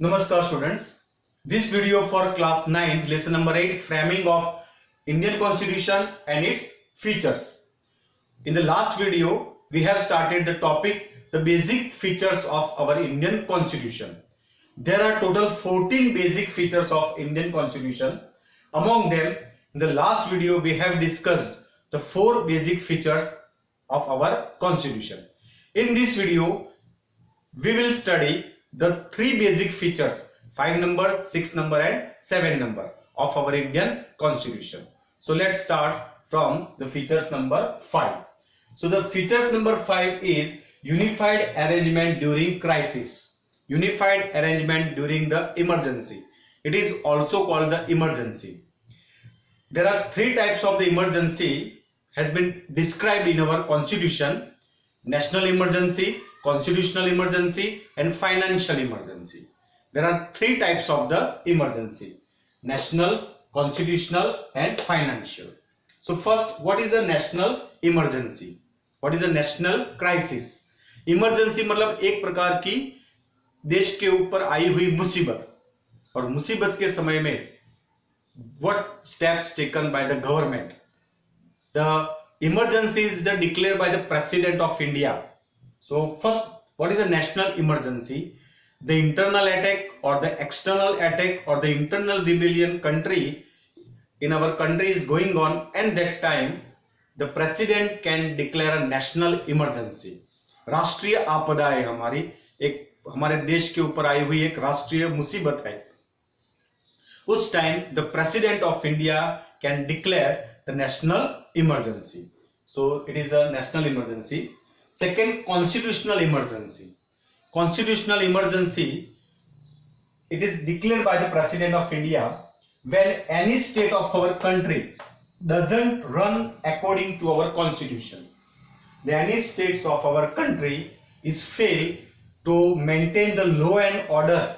Namaskar students. This video for class 9 lesson number 8 framing of Indian Constitution and its features. In the last video we have started the topic the basic features of our Indian Constitution. There are total 14 basic features of Indian Constitution. Among them in the last video we have discussed the 4 basic features of our Constitution. In this video we will study the 3 basic features 5 number, 6 number and 7 number of our Indian Constitution. So let's start from the features number 5. So the features number 5 is unified arrangement during crisis. Unified arrangement during the emergency. It is also called the emergency. There are 3 types of the emergency has been described in our Constitution: national emergency, constitutional emergency and financial emergency. There are 3 types of the emergency: national, constitutional and financial. So first, what is a national emergency? What is a national crisis? Emergency मतलब एक प्रकार की देश के ऊपर आई हुई मुसीबत, और मुसीबत के समय में what steps taken by the government. The emergency is declared by the President of India. So first, what is a national emergency? The internal attack or the external attack or the internal rebellion country in our country is going on, and that time the president can declare a national emergency. राष्ट्रीय आपदा है हमारी, एक हमारे देश के ऊपर आई हुई एक राष्ट्रीय मुसीबत है. उस time the president of India can declare the national emergency. So it is a national emergency. Second, constitutional emergency. Constitutional emergency, it is declared by the President of India when any state of our country doesn't run according to our constitution. The any states of our country is fail to maintain the law and order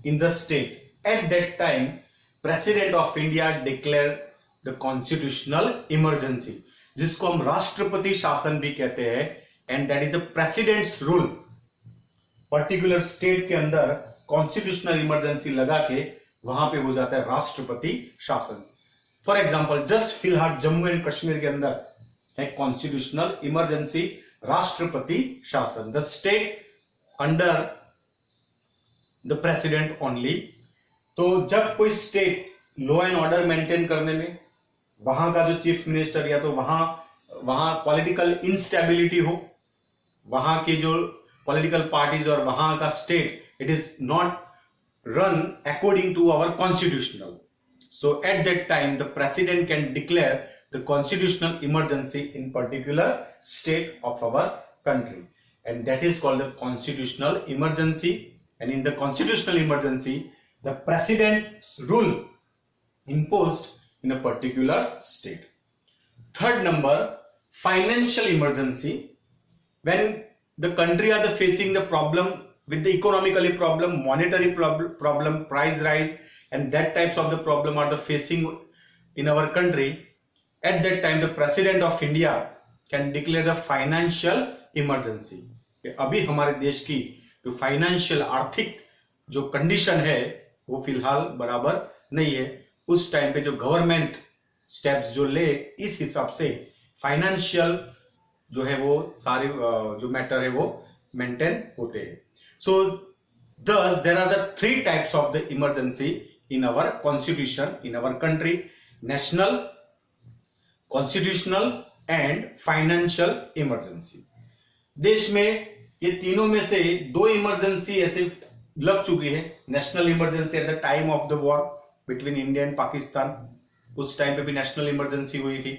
in the state. At that time, President of India declare the constitutional emergency, जिसको हम राष्ट्रपति शासन भी कहते हैं, and that is a president's rule. Particular state के अंदर constitutional emergency लगा के वहां पे हो जाता है राष्ट्रपति शासन. फॉर एग्जांपल, जस्ट फिलहाल जम्मू एंड कश्मीर के अंदर है कॉन्स्टिट्यूशनल इमरजेंसी, राष्ट्रपति शासन, the state under the president only. तो जब कोई state law and order maintain करने में वहां का जो चीफ मिनिस्टर या तो वहां पॉलिटिकल इंस्टेबिलिटी हो, वहां की जो पॉलिटिकल पार्टीज और वहां का state it is not run according to our constitutional, so at that time the president can declare the constitutional emergency in particular state of our country, and that is called the constitutional emergency. And in the constitutional emergency the president's rule imposed in a particular state. Third number, financial emergency. When the country are facing the problem with the economically problem, monetary problem, price rise, and that types of the problem are the facing in our country, at that time the President of India can declare the financial emergency. अभी हमारे देश की जो financial आर्थिक जो condition है वो फिलहाल बराबर नहीं है. उस टाइम पे जो गवर्नमेंट स्टेप्स जो ले, इस हिसाब से फाइनेंशियल जो है वो सारे जो मैटर है वो मेंटेन होते हैं. सो thus there are the 3 types of the emergency in our constitution, in our country: national, constitutional and financial emergency. देश में ये तीनों में से 2 इमरजेंसी ऐसे लग चुकी है. National emergency at the time of the war between India and Pakistan, उस टाइम पे भी नेशनल इमरजेंसी हुई थी.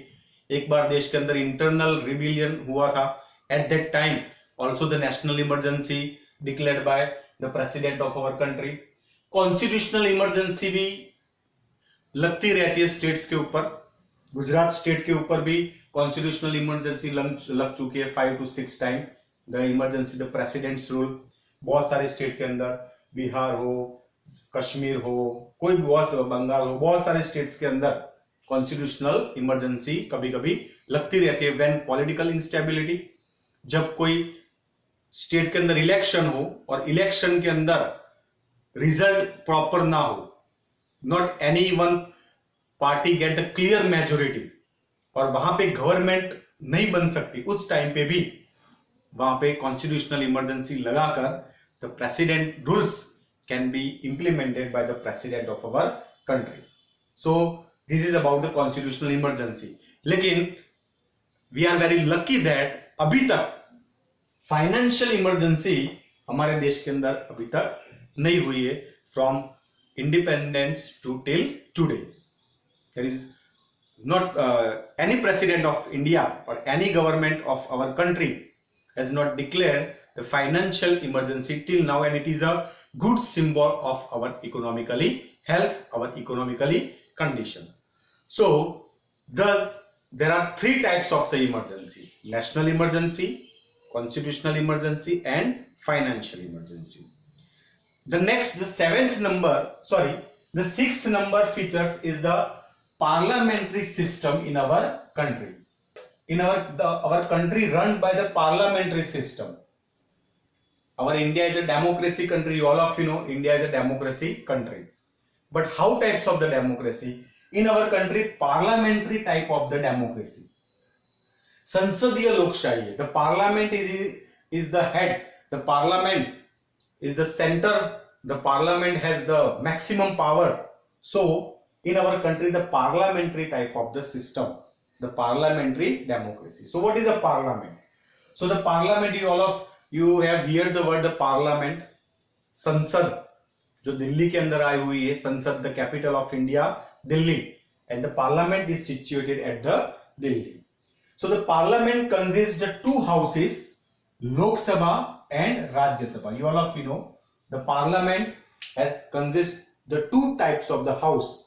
एक बार देश के अंदर इंटरनल रिबिलियन हुआ था, at that time also the national emergency declared by the president of our country. Constitutional emergency भी लगती रहती है स्टेट्स के ऊपर. गुजरात स्टेट के ऊपर भी कॉन्स्टिट्यूशनल इमरजेंसी लग चुकी है 5 to 6 time. The emergency the president's rule बहुत सारे स्टेट के अंदर, बिहार हो, कश्मीर हो, कोई बहुत बंगाल हो, बहुत सारे स्टेट्स के अंदर कॉन्स्टिट्यूशनल इमरजेंसी कभी कभी लगती रहती है. व्हेन पॉलिटिकल इंस्टेबिलिटी, जब कोई स्टेट के अंदर इलेक्शन हो और इलेक्शन के अंदर रिजल्ट प्रॉपर ना हो, not any one party get the clear majority, और वहां पे गवर्नमेंट नहीं बन सकती, उस टाइम पे भी वहां पे कॉन्स्टिट्यूशनल इमरजेंसी लगाकर the president rules can be implemented by the president of our country. So this is about the constitutional emergency. लेकिन we are very lucky that अभी तक फाइनेंशियल इमरजेंसी हमारे देश के अंदर अभी तक नहीं हुई है. From independence to till today there is not any president of India or any government of our country has not declared the financial emergency till now, and it is a good symbol of our economically health, our economically condition. So thus there are three types of the emergency: national emergency, constitutional emergency, and financial emergency. The sixth number features is the parliamentary system in our country. In our country run by the parliamentary system. Our India is a democracy country. All of you know India is a democracy country. But how types of the democracy? In our country, parliamentary type of the democracy. Sansadiya Lokshahī. The parliament is the head. The parliament is the center. The parliament has the maximum power. So in our country, the parliamentary type of the system, the parliamentary democracy. So what is a parliament? So the parliament, you have heard the word the parliament. Sansad जो दिल्ली के अंदर आई हुई है, संसद the capital of India, Delhi, and the parliament is situated at the Delhi. So the parliament consists of two houses, Lok Sabha and Rajya Sabha. You all of you know the parliament has consists the two types of the house,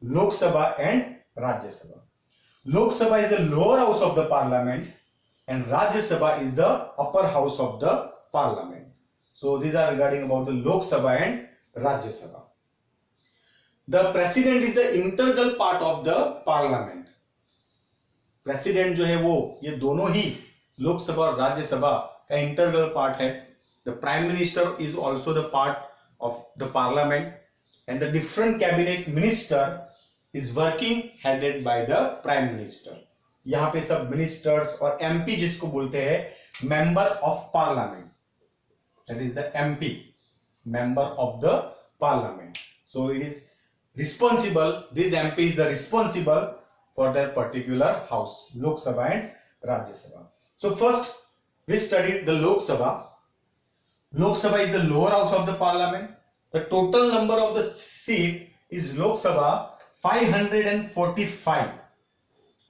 Lok Sabha and Rajya Sabha. Lok Sabha is the lower house of the parliament and Rajya Sabha is the upper house of the parliament. So these are regarding about the Lok Sabha and Rajya Sabha. The president is the integral part of the parliament. President जो है वो ये दोनों ही लोक सभा और राज्य सभा का इंटरगल पार्ट है. The prime minister is also the part of the parliament and the different cabinet minister is working headed by the prime minister. यहाँ पे सब ministers और MP जिसको बोलते हैं member of parliament, that is the MP, member of the parliament. So it is responsible, this MP is the responsible for their particular house, Lok Sabha and Rajya Sabha. So first we studied the Lok Sabha. Lok Sabha is the lower house of the parliament. The total number of the seat is Lok Sabha 545.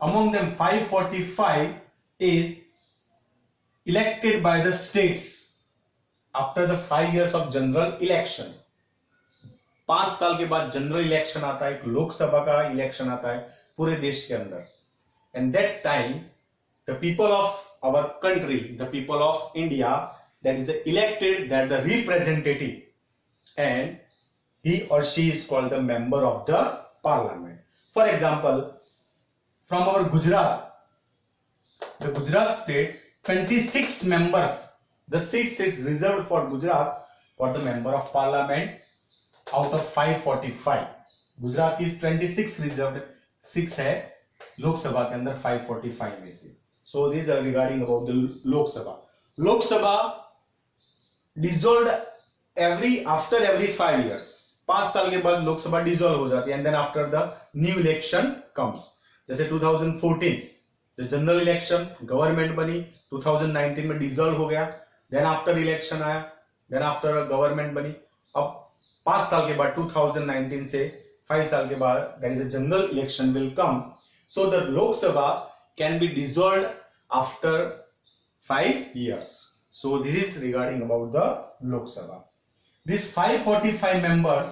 Among them 545 is elected by the states after the 5 years of general election. 5 साल के बाद general election आता है, एक लोकसभा का election आता है पूरे देश के अंदर. And that time the people of our country, the people of India, that is elected, that the representative, and he or she is called the member of the parliament. For example, from our Gujarat, the Gujarat state, 26 members, the seats is reserved for Gujarat for the member of parliament out of 545. Gujarat की 26 reserve 6 है लोक सभा के अंदर 545 में से. So these are regarding about the लोक सभा. लोक सभा dissolved after every 5 years. 5 साल के बाद लोकसभा डिसॉल्व हो जाती है and then after the new election comes. जैसे 2014 जो जनरल इलेक्शन गवर्नमेंट बनी, 2019 में डिसॉल्व हो गया, देन आफ्टर इलेक्शन आया, देन आफ्टर गवर्नमेंट बनी. अब 5 साल के बाद 2019 से 5 साल के बाद there is a general election will come. So the Lok Sabha can be dissolved after 5 years. So this is regarding about the Lok Sabha. These 545 members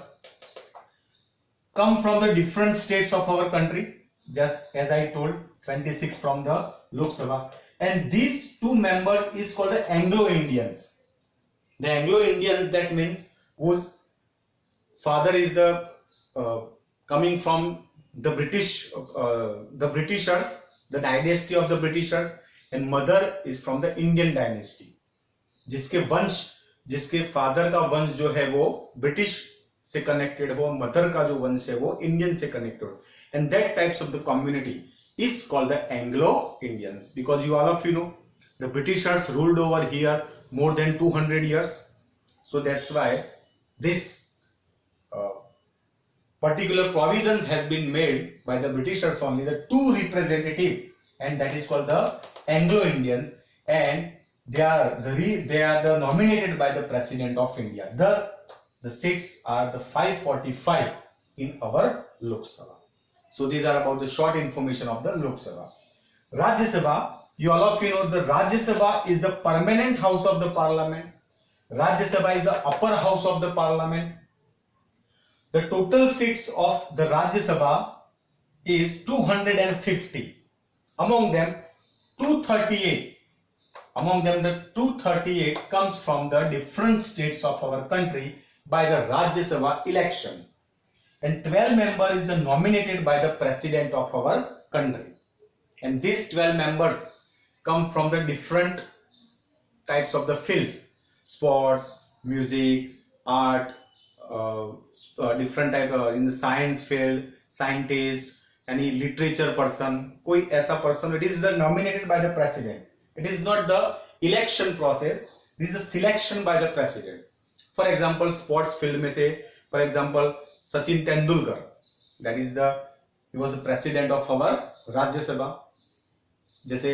come from the different states of our country. Just as I told, 26 from the Lok Sabha, and these two members is called the Anglo-Indians. The Anglo-Indians, that means whose father is the coming from the Britishers, the dynasty of the Britishers, and mother is from the Indian dynasty. जिसके वंश जिसके father का वंश जो है वो British से connected हो, मदर का जो वंश है वो इंडियन से कनेक्टेड हो, and that types of the community is called the Anglo-Indians, because you all of you know the Britishers ruled over here more than 200 years. So that's why this particular provisions has been made by the Britishers only, the two representative, and that is called the Anglo-Indians, and they are the nominated by the President of India. Thus the seats are the 545 in our Lok Sabha. So these are about the short information of the Lok Sabha. Rajya Sabha, you all of you know the Rajya Sabha is the permanent house of the parliament. Rajya Sabha is the upper house of the parliament. The total seats of the Rajya Sabha is 250. Among them 238. Among them the 238 comes from the different states of our country by the Rajya Sabha election. And 12 members is the nominated by the president of our country, and these 12 members come from the different types of the fields: sports, music, art, different type in the science field, scientist, any literature person, कोई ऐसा person. It is the nominated by the president. It is not the election process. This is a selection by the president. For example, sports field में से, for example, Sachin Tendulkar, that is he was the president of our Rajya Sabha. जैसे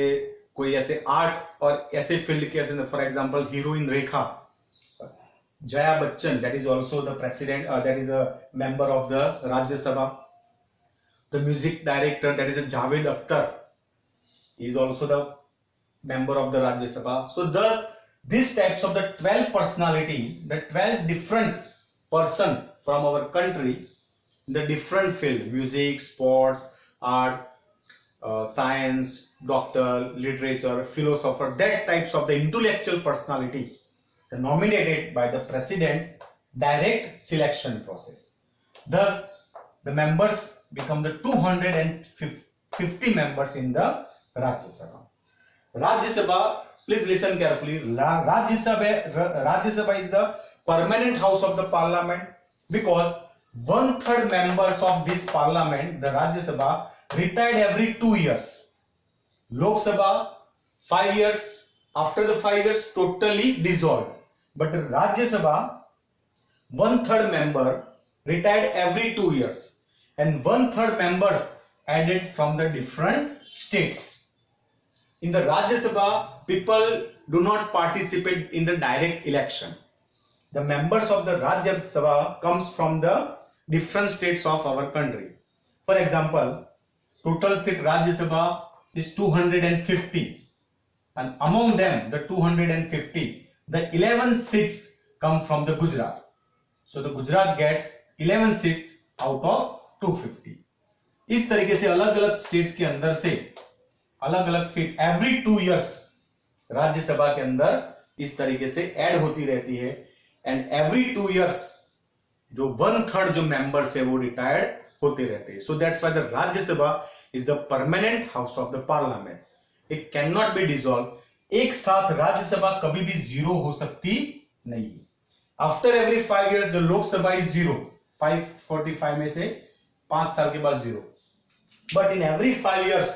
कोई ऐसे art और ऐसे field के ऐसे, for example heroine Rekha, Jaya Bachchan, that is also the president, that is a member of the Rajya Sabha. The music director, that is Javed Akhtar, he is also the member of the Rajya Sabha. So thus these types of the 12 personality, the 12 different person from our country in the different field: music, sports, art, science, doctor, literature, philosopher, that types of the intellectual personality, the nominated by the president, direct selection process. Thus the members become the 250 members in the Rajya Sabha. Rajya Sabha, please listen carefully. Rajya Sabha is the permanent house of the parliament, because 1/3 members of this parliament, the Rajya Sabha, retired every 2 years. Lok Sabha 5 years, after the 5 years totally dissolved, but Rajya Sabha 1/3 member retired every 2 years, and 1/3 members added from the different states. In the Rajya Sabha, people do not participate in the direct election. The members of the Rajya Sabha comes from the different states of our country. For example, total seat Rajya Sabha is 250, and among them the 250, the 11 seats come from the Gujarat. So the Gujarat gets 11 seats out of 250. इस तरीके से अलग अलग state के अंदर से अलग अलग सीट एवरी 2 years राज्यसभा के अंदर इस तरीके से ऐड होती रहती है, एंड एवरी 2 years जो 1/3 जो मेंबर्स है वो रिटायर्ड होते रहते हैं. सो that's why the Rajya Sabha is the permanent house of the parliament. It can not be dissolve. एक साथ राज्यसभा कभी भी जीरो हो सकती नहीं. After every 5 years the Lok Sabha is zero. 545 में से 5 साल के बाद zero. But in every 5 years,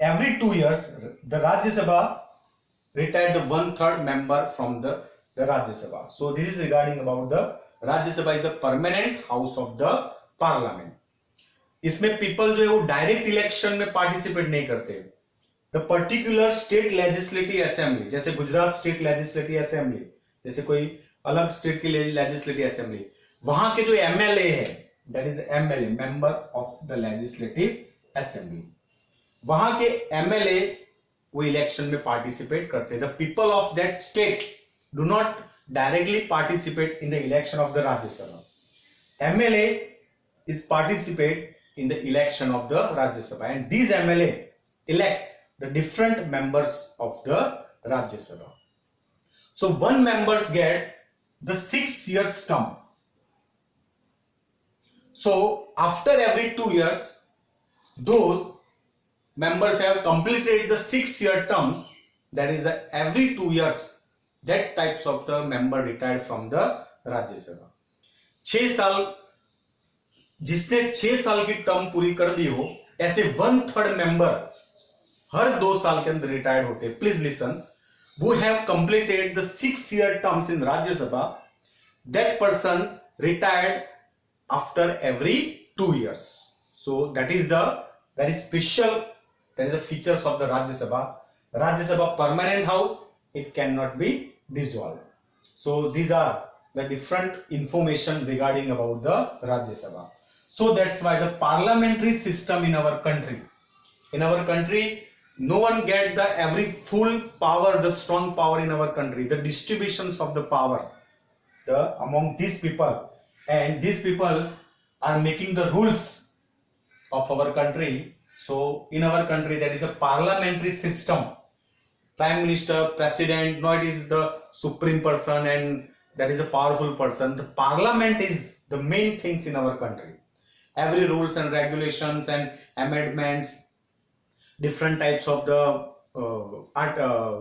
every 2 years the Rajya Sabha retired the 1/3 member from the Rajya Sabha. So this is regarding about the Rajya Sabha is the permanent house of the parliament. इसमें people जो है वो direct election में participate नहीं करते. The particular state legislative assembly, जैसे Gujarat state legislative assembly, जैसे कोई अलग स्टेट की लेजिस्लेटिव असेंबली, वहां के जो एमएलए है, that is MLA, member of the legislative assembly, वहां के एमएलए वो इलेक्शन में पार्टिसिपेट करते हैं. The people of that state do not directly participate in the election of the Rajya Sabha. MLA is participate in the election of the Rajya Sabha, and these MLA elect the different members of the Rajya Sabha. So one members get the 6 years term. So after every 2 years, those members have completed the 6-year terms, that is every 2 years that types of the member retired from the राज्य सभा. 6 साल, जिसने 6 साल की term पूरी कर दी हो, ऐसे 1/3 मेंबर हर 2 साल के अंदर रिटायर्ड होते. Please listen, who have completed the 6-year terms in Rajya Sabha, that person retired after every 2 years. So that is the very special, that is the features of the Rajya Sabha. Rajya Sabha permanent house, it cannot be dissolved. So these are the different information regarding about the Rajya Sabha. So that's why the parliamentary system in our country, no one get the every full power, the strong power in our country, the distributions of the power among these people, and these people are making the rules of our country. So in our country there is a parliamentary system. Prime Minister, President, no, it is the supreme person and that is a powerful person. The parliament is the main things in our country. Every rules and regulations and amendments, different types of the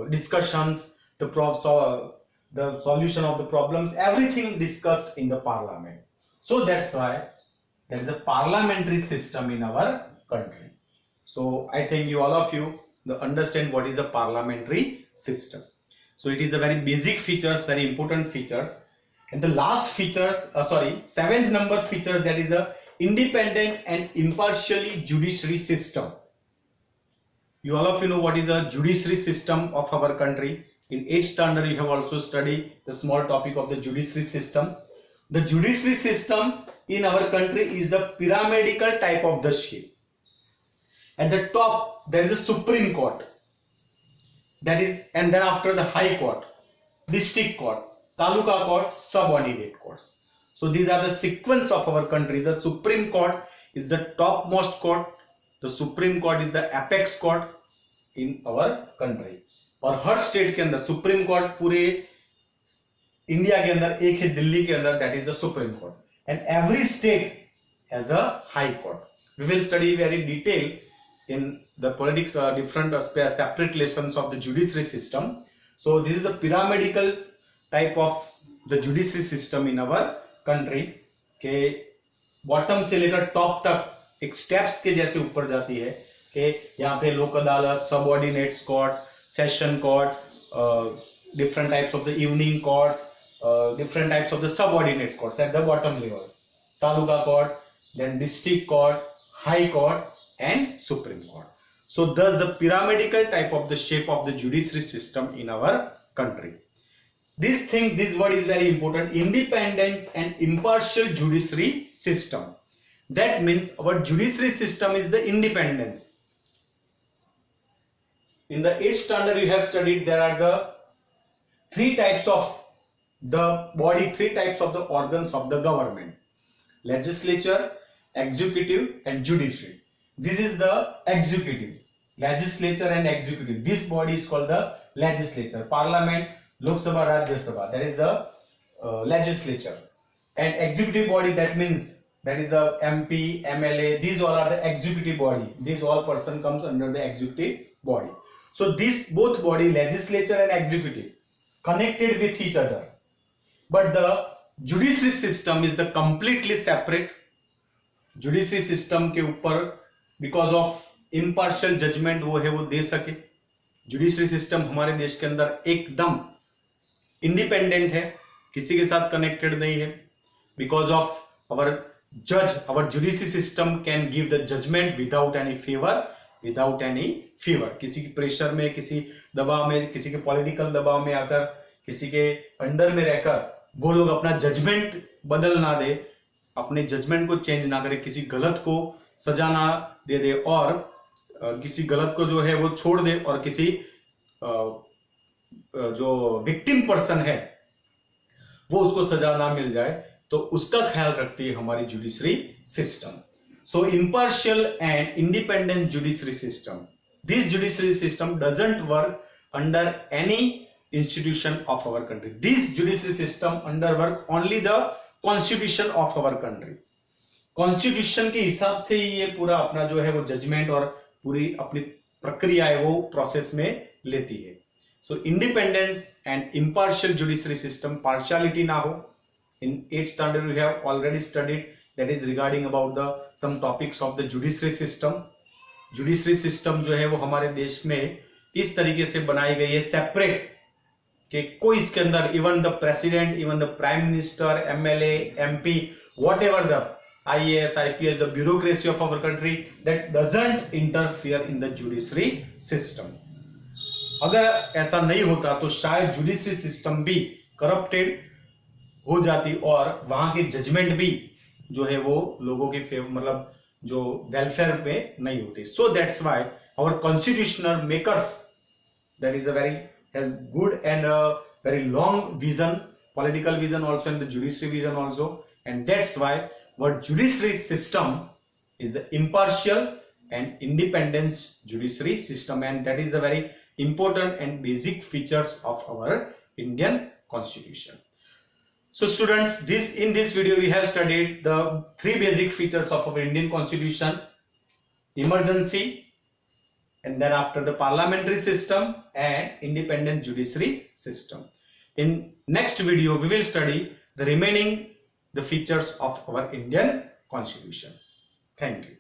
discussions, the solution of the problems, everything discussed in the parliament. So that's why there is a parliamentary system in our country. So I think you all of you understand what is a parliamentary system. So it is a very basic features, very important features. And the last features, 7th number feature, that is the independent and impartially judiciary system. You all of you know what is a judiciary system of our country. In 8th standard you have also studied the small topic of the judiciary system. The judiciary system in our country is the pyramidal type of the shape. At the top there is a Supreme Court, that is, and then after the High Court, District Court, Taluka Court, subordinate courts. So these are the sequence of our country. The Supreme Court is the topmost court. The Supreme Court is the apex court in our country. और हर state के अंदर supreme court, पूरे India के अंदर एक है दिल्ली के अंदर, that is the Supreme Court. And every state has a High Court. We will study very detail in the politics, different separate lessons of the judiciary system. So this is the pyramidal type of the judiciary system in our country. के bottom से लेकर top तक एक steps के जैसे ऊपर जाती है कि यहाँ पे लोक अदालत, subordinates court, session court, different types of the evening courts, different types of the subordinate courts at the bottom level, taluka court, then district court, high court and Supreme Court. So thus the pyramidal type of the shape of the judiciary system in our country. This word is very important, independence and impartial judiciary system. That means our judiciary system is the independence. In the 8th standard you have studied there are the 3 types of the body, 3 types of the organs of the government: legislature, executive and judiciary. This is the executive, legislature and executive. This body is called the legislature. Parliament, Lok Sabha, Rajya Sabha, that is the legislature. And executive body, that means that is the MP, MLA, these all are the executive body. These all person comes under the executive body. So these both body, legislature and executive, connected with each other. But the judiciary system is the completely separate. Judiciary system के ऊपर because of impartial judgment वो है वो दे सके. Judiciary system हमारे देश के अंदर एकदम independent है, किसी के साथ connected नहीं है. Because of our judge, our judiciary system can give the judgment without any favor, without any fever. किसी की प्रेशर में, किसी दबाव में, किसी के पॉलिटिकल दबाव में आकर, किसी के अंडर में रहकर वो लोग अपना जजमेंट बदल ना दे, अपने जजमेंट को चेंज ना करे, किसी गलत को सजा ना दे दे और किसी गलत को जो है वो छोड़ दे और किसी जो विक्टिम पर्सन है वो उसको सजा ना मिल जाए, तो उसका ख्याल रखती है हमारी judiciary system. So impartial and independent judiciary system. This judiciary system doesn't work under any institution of our country. This judiciary system under work only the constitution of our country. Constitution के हिसाब से ही ये पूरा अपना जो है वो judgement और पूरी अपनी प्रक्रिया है वो प्रोसेस में लेती है. So independence and impartial judiciary system, partiality na ho. In 8th standard we have already studied, that is regarding about the some topics of the judiciary system. Judiciary system जो है वो हमारे देश में इस तरीके से बनाई गई है सेपरेट, कि कोई इसके अंदर even the president, even the prime minister, MLA, MP, whatever the IAS, IPS, the bureaucracy of our country, that doesn't interfere in the judiciary system. अगर ऐसा नहीं होता तो शायद जुडिशरी सिस्टम भी करप्टेड हो जाती और वहां के जजमेंट भी जो है वो लोगों के फेवर, मतलब जो वेलफेयर पे नहीं होती. So that's why our constitutional makers, that is a very has good and very long vision, political vision also, and the judiciary vision also, and that's why what judiciary system is the impartial and independent judiciary system, and that is a very important and basic features of our Indian constitution. So students, in this video we have studied the 3 basic features of our Indian constitution: emergency, and then after the parliamentary system and independent judiciary system. In next video we will study the remaining the features of our Indian constitution. Thank you.